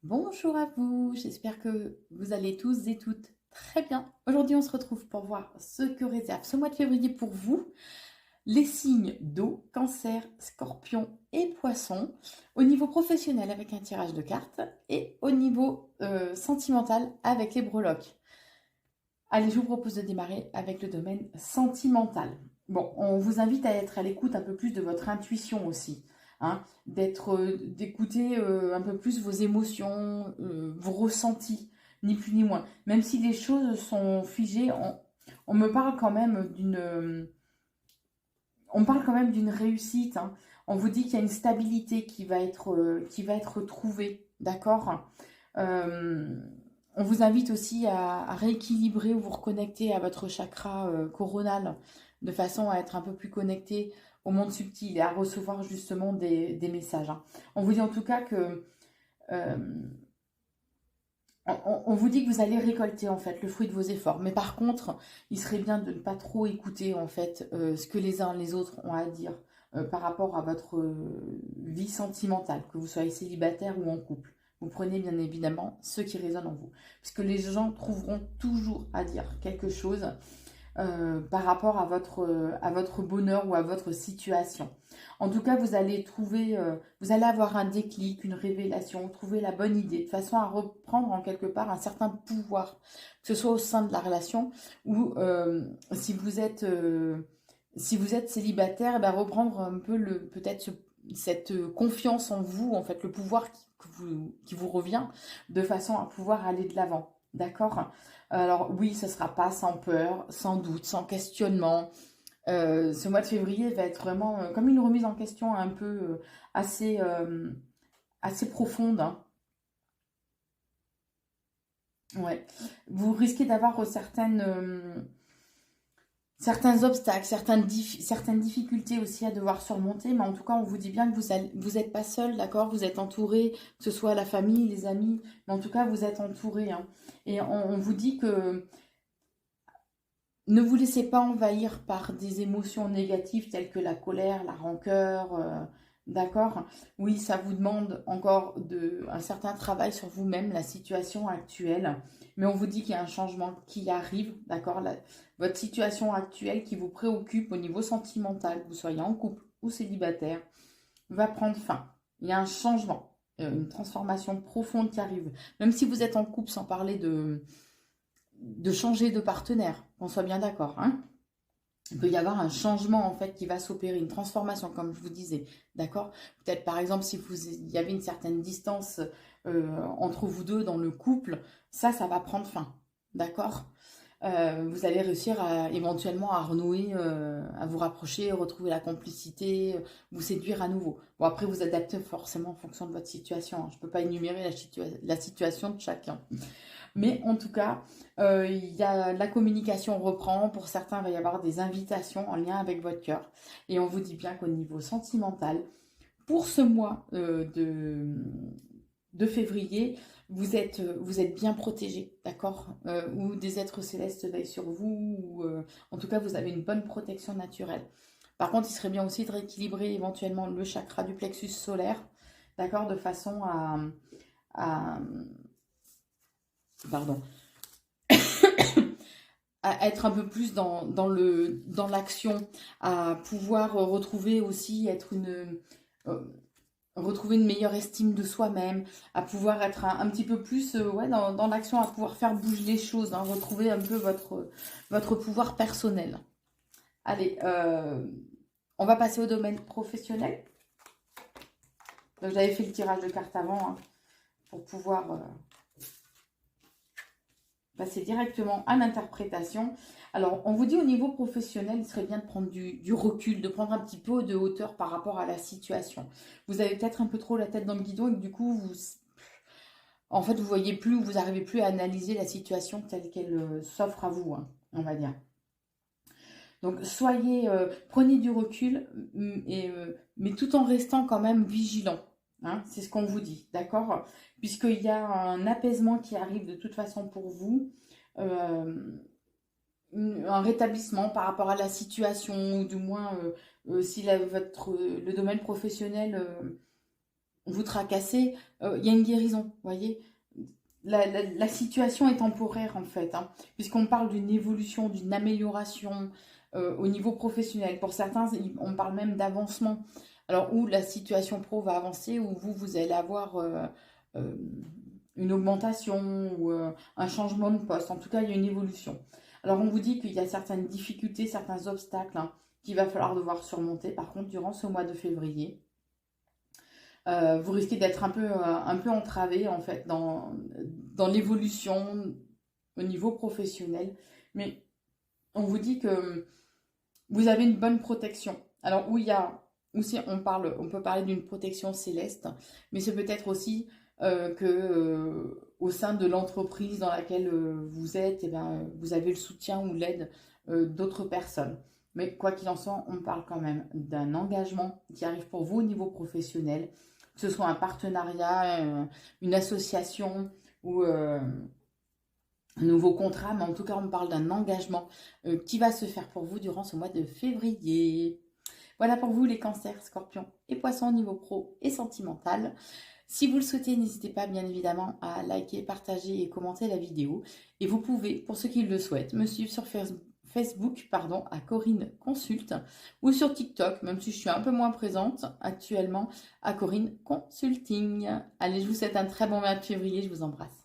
Bonjour à vous, j'espère que vous allez tous et toutes très bien. Aujourd'hui, on se retrouve pour voir ce que réserve ce mois de février pour vous. Les signes d'eau, cancer, scorpion et poisson, au niveau professionnel avec un tirage de cartes et au niveau sentimental avec les breloques. Allez, je vous propose de démarrer avec le domaine sentimental. Bon, on vous invite à être à l'écoute un peu plus de votre intuition aussi, hein, d'écouter un peu plus vos émotions, vos ressentis, ni plus ni moins. Même si les choses sont figées, on me parle quand même on parle quand même d'une réussite, hein. On vous dit qu'il y a une stabilité qui va être trouvée, d'accord? Euh, on vous invite aussi à rééquilibrer ou vous reconnecter à votre chakra coronal de façon à être un peu plus connecté au monde subtil et à recevoir justement des messages, hein. On vous dit en tout cas que euh, on vous dit que vous allez récolter en fait le fruit de vos efforts, mais par contre, il serait bien de ne pas trop écouter en fait ce que les uns les autres ont à dire par rapport à votre vie sentimentale, que vous soyez célibataire ou en couple. Vous prenez bien évidemment ce qui résonne en vous, puisque les gens trouveront toujours à dire quelque chose par rapport à votre bonheur ou à votre situation. En tout cas, vous allez avoir un déclic, une révélation, trouver la bonne idée, de façon à reprendre en quelque part un certain pouvoir, que ce soit au sein de la relation ou si vous êtes célibataire, eh ben, reprendre un peu cette confiance en vous, en fait, le pouvoir qui vous revient, de façon à pouvoir aller de l'avant. D'accord? Alors oui, ce ne sera pas sans peur, sans doute, sans questionnement. Ce mois de février va être vraiment comme une remise en question un peu assez, assez profonde, hein. Ouais. Vous risquez d'avoir certains obstacles, certaines difficultés aussi à devoir surmonter, mais en tout cas, on vous dit bien que vous n'êtes pas seul, d'accord? Vous êtes entouré, que ce soit la famille, les amis, mais en tout cas, vous êtes entouré, hein. Et on vous dit que ne vous laissez pas envahir par des émotions négatives telles que la colère, la rancœur, d'accord? Oui, ça vous demande encore un certain travail sur vous-même, la situation actuelle, mais on vous dit qu'il y a un changement qui arrive, d'accord? Votre situation actuelle qui vous préoccupe au niveau sentimental, que vous soyez en couple ou célibataire, va prendre fin. Il y a un changement, une transformation profonde qui arrive. Même si vous êtes en couple, sans parler de changer de partenaire, qu'on soit bien d'accord, hein. Il peut y avoir un changement en fait qui va s'opérer, une transformation comme je vous disais, d'accord? Peut-être par exemple si il y avait une certaine distance entre vous deux dans le couple, ça va prendre fin, d'accord? Vous allez réussir éventuellement à renouer, à vous rapprocher, retrouver la complicité, vous séduire à nouveau. Bon après vous adaptez forcément en fonction de votre situation, hein. Je ne peux pas énumérer la situation de chacun. Mais en tout cas, la communication reprend. Pour certains, il va y avoir des invitations en lien avec votre cœur. Et on vous dit bien qu'au niveau sentimental, pour ce mois de février, vous êtes bien protégé, d'accord? Ou des êtres célestes veillent sur vous, ou en tout cas, vous avez une bonne protection naturelle. Par contre, il serait bien aussi de rééquilibrer éventuellement le chakra du plexus solaire, d'accord? De façon à pardon, à être un peu plus dans l'action, à pouvoir retrouver aussi euh, retrouver une meilleure estime de soi-même, à pouvoir être un petit peu plus ouais, dans l'action, à pouvoir faire bouger les choses, hein, retrouver un peu votre pouvoir personnel. Allez, on va passer au domaine professionnel. Donc j'avais fait le tirage de cartes avant, hein, pour pouvoir passer directement à l'interprétation. Alors, on vous dit au niveau professionnel, il serait bien de prendre du recul, de prendre un petit peu de hauteur par rapport à la situation. Vous avez peut-être un peu trop la tête dans le guidon et que du coup, en fait, vous voyez plus, vous n'arrivez plus à analyser la situation telle qu'elle s'offre à vous, hein, on va dire. Donc, prenez du recul, mais tout en restant quand même vigilant, hein, c'est ce qu'on vous dit, d'accord? Puisqu'il y a un apaisement qui arrive de toute façon pour vous, euh, un rétablissement par rapport à la situation, ou du moins si le domaine professionnel vous tracasser, il y a une guérison, vous voyez. La situation est temporaire en fait, hein, puisqu'on parle d'une évolution, d'une amélioration au niveau professionnel. Pour certains, on parle même d'avancement. Alors, où la situation pro va avancer, où vous allez avoir euh, une augmentation ou un changement de poste. En tout cas, il y a une évolution. Alors, on vous dit qu'il y a certaines difficultés, certains obstacles hein, qu'il va falloir devoir surmonter. Par contre, durant ce mois de février, vous risquez d'être un peu entravé en fait dans l'évolution au niveau professionnel. Mais on vous dit que vous avez une bonne protection. Alors où il y a, aussi on peut parler d'une protection céleste, mais c'est peut-être aussi que au sein de l'entreprise dans laquelle vous êtes, eh ben, vous avez le soutien ou l'aide d'autres personnes. Mais quoi qu'il en soit, on parle quand même d'un engagement qui arrive pour vous au niveau professionnel, que ce soit un partenariat, une association ou un nouveau contrat, mais en tout cas, on parle d'un engagement qui va se faire pour vous durant ce mois de février. Voilà pour vous les cancers, scorpions et poissons au niveau pro et sentimental. Si vous le souhaitez, n'hésitez pas bien évidemment à liker, partager et commenter la vidéo. Et vous pouvez, pour ceux qui le souhaitent, me suivre sur Facebook à Corinne Consulte ou sur TikTok, même si je suis un peu moins présente actuellement, à Corinne Consulting. Allez, je vous souhaite un très bon mois de février, je vous embrasse.